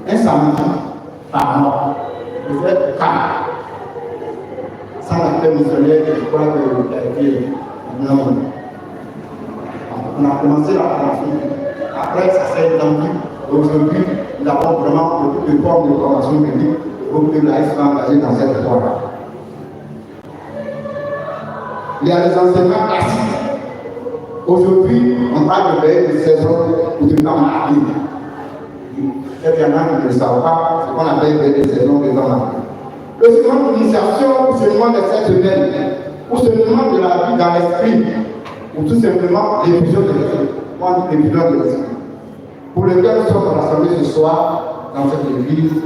un samedi par mois. Vous êtes calme. Sans l'acteur missionnaire, je crois qu'il a été non. On a commencé la formation. Après, ça s'est étendu. Aujourd'hui, nous avons vraiment beaucoup de formes de formation publique. Beaucoup de laïcs sont engagés dans cette voie-là. Il y a les enseignements classiques. Aujourd'hui, on parle de veille de saison ou de temps marqué. Il y en a qui ne le savent pas, ce qu'on appelle veille de saison de temps marqué. Le second d'initiation, ou seulement de cette semaine, ou seulement de la vie dans l'esprit, ou tout simplement l'émission de l'esprit. Moi, l'émission de l'esprit. Pour lequel nous sommes rassemblés ce soir dans cette église,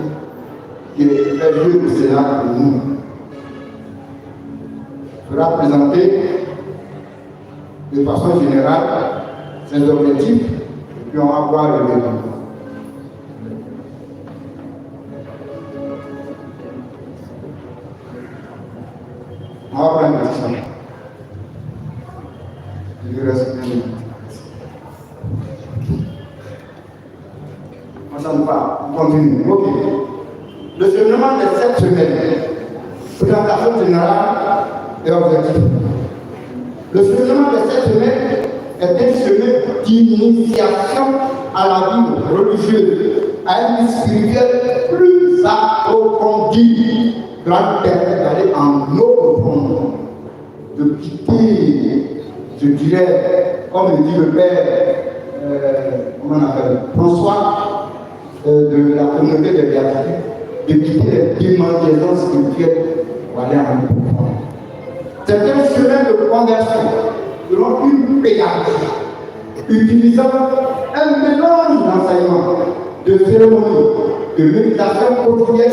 qui est le lieu de Sénat pour nous. Je vais présenter de façon générale ses objectifs, et puis on va voir le développement. On va prendre une question. Il lui reste 1 minute. On s'en va, on continue. Ok. Le cheminement de cette semaine, présentation générale et objectif. Le cheminement de cette semaine est un chemin d'initiation à la vie religieuse, à une vie spirituelle plus approfondie, qui va nous permettre d'aller en eau profonde, de quitter, je dirais, comme le dit le père, comment on appelle, François, de la communauté des béatitudes, de quitter les démangeaisons spirituelles pour aller en eau profonde. C'est un chemin de conversion selon une pédagogie, utilisant un mélange d'enseignements, de cérémonies, de méditation quotidienne,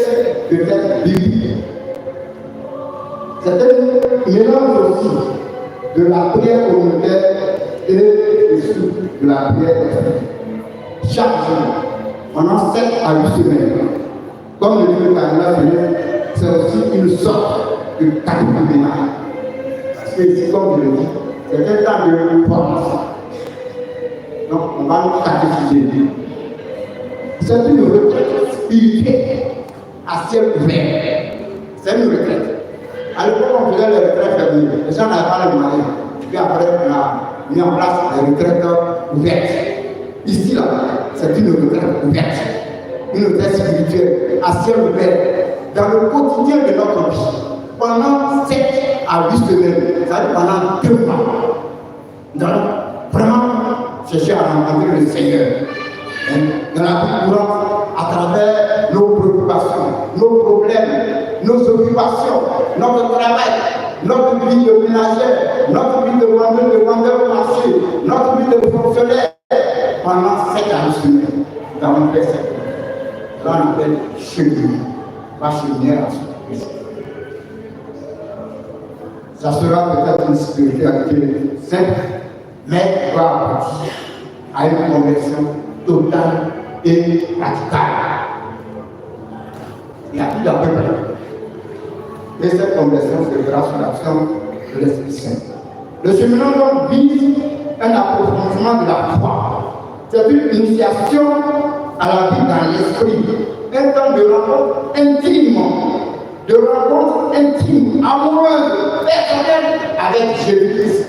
de textes bibliques. C'est un mélange aussi de la prière communautaire et de la prière extérieure. Chaque jour, pendant 7 à 8 semaines, comme le dit le cardinal Fenech, c'est aussi une sorte de catéchuménat. Parce que ici, comme je le dis, c'est un temps de formation. Donc, on va nous catéchiser. C'est une retraite spirituelle à ciel ouvert. C'est une retraite. À l'époque, on faisait les retraites fermées. Les gens n'avaient pas les moyens. Puis après, on a mis en place des retraites ouvertes. Ici, là, c'est une retraite ouverte. Une retraite spirituelle à ciel ouvert. Dans le quotidien de notre vie. Pendant 7 à 8 semaines, c'est-à-dire pendant 2 mois. Donc, vraiment, chercher à rencontrer le Seigneur. Dans la vie courante, à travers nos préoccupations, nos problèmes, nos occupations, notre travail, notre vie de ménagère, notre vie de vendeur au marché, notre vie de fonctionnaire. Pendant 7 à 8 semaines, nous avons fait cette chose. Là, on appelle cheminer. Pas cheminer à ce. Ça sera peut-être une spiritualité simple, mais qui va aboutir à une conversion totale et radicale. Il n'y a plus d'appel. Et cette conversion se fera sous l'action de l'Esprit Saint. Le cheminement donc vise un approfondissement de la foi. C'est une initiation à la vie dans l'esprit, un temps de rencontre intime, amoureuse, personnelle avec Jésus-Christ.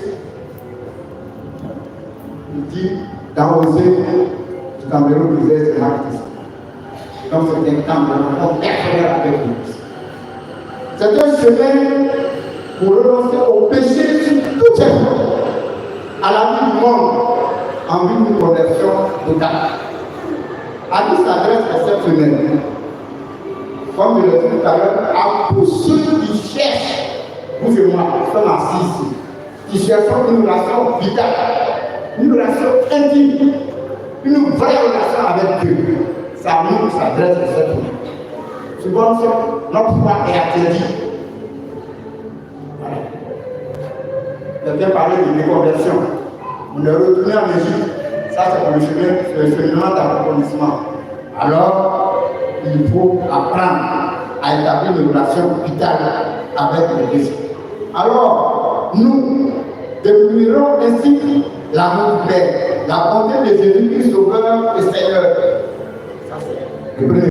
Il dit dans Osée, je t'enverrai au désert, c'est Marc-Christ. Donc c'est un temps de rencontre personnelle avec lui. C'est un chemin pour renoncer au péché sur toutes les choses, à la vie du monde, en vue d'une conversion totale. À qui s'adresse à cette semaine? Comme je l'ai dit tout à l'heure, à tous ceux qui cherchent, vous et moi, nous sommes assis ici, qui cherchent une relation vitale, une relation intime, une vraie relation avec Dieu. Ça nous s'adresse à cette semaine. Souvent, notre foi est interdite. Voilà. Je viens parler de déconversion. On est retourné en Égypte. Ça, c'est pour le cheminement d'approfondissement. Alors, il faut apprendre à établir une relation vitale avec le Christ. Alors, nous découvrirons ainsi l'amour du Père, la bonté de Jésus-Christ, Sauveur et Seigneur. Ça, c'est le premier.